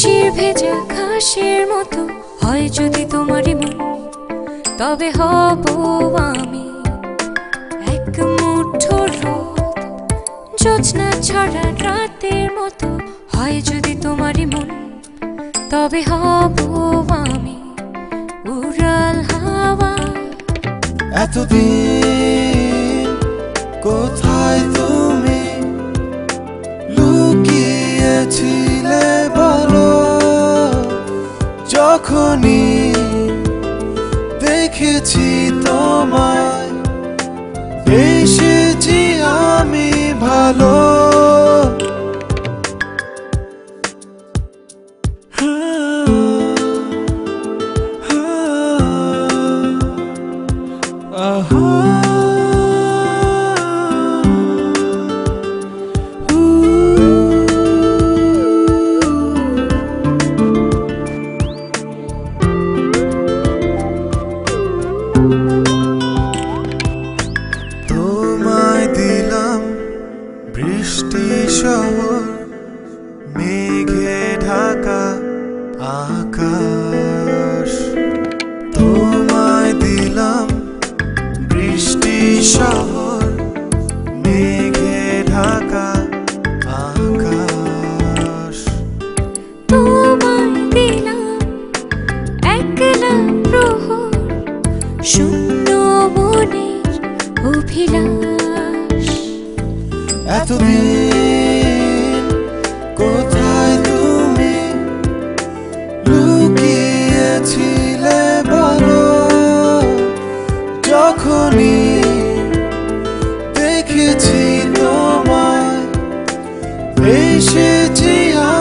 শিশির ভেজা ঘাসের মতো হয় যদি তোমারই মন, তবে হব আমি এক মুঠো রোদ। জোছনা ছড়া রাতের মতো হয় যদি তোমারই মন, তবে হব আমি উড়াল হাওয়া। এতদিন কোথায় তুমি লুকিয়েছিলে বলো, যখনই দেখেছি তোমায় এসেছি আমি ভালো। তোমায় দিলাম বৃষ্টি শহর, মেঘে ঢাকা আকাশ। তোমায় দিলাম বৃষ্টি শহর, মেঘে ঢাকা আকাশ। তোমায় দিলাম একলা প্রহর, শূন্য মনের অভিলাষ। এতদিন কোথায় তুমি লুকিয়েছিলে বলো, যখনই দেখেছি তোমায় এসেছি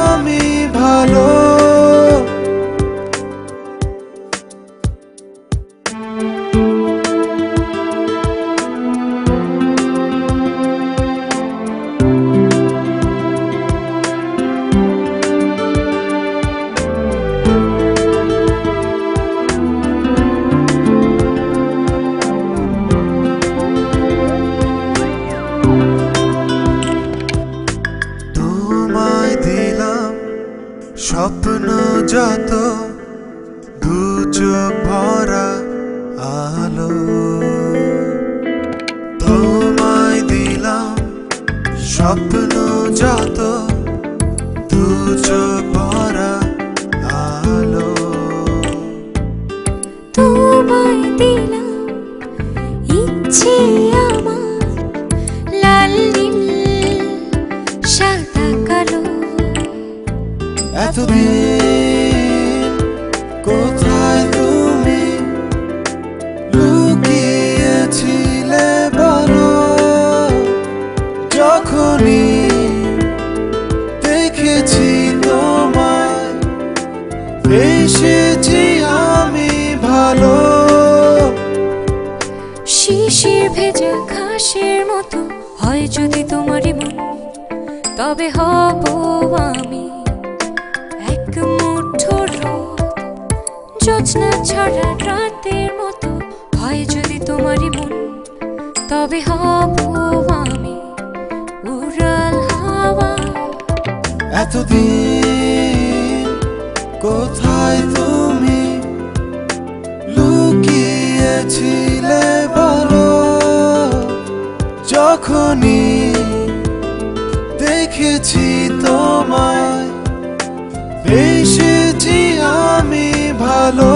আমি ভালো। তোমায় দিলাম স্বপ্ন যত, দু চোখ ভরা আলো। তোমায় দিলাম স্বপ্ন যত, দু চোখ ভরা আলো। তোমায় দিলাম ইচ্ছে আমার, লাল নীল সাদা কালো। এতদিন কোথায় তুমি লুকিয়েছিলে বলো, যখনই দেখেছি তোমায় এসেছি আমি ভালো। শিশির ভেজা ঘাসের মতো হয় যদি তোমারই মন, তবে হব আমি এক মুঠো রোদ। জোছনা ছড়া রাতের মতো হয় যদি তোমারই মন, তবে হব আমি উড়াল হাওয়া। এতদিন কোথায় তুমি লুকিয়েছিলে বলো, যখনই দেখেছি তোমায় এসেছি আমি ভালো।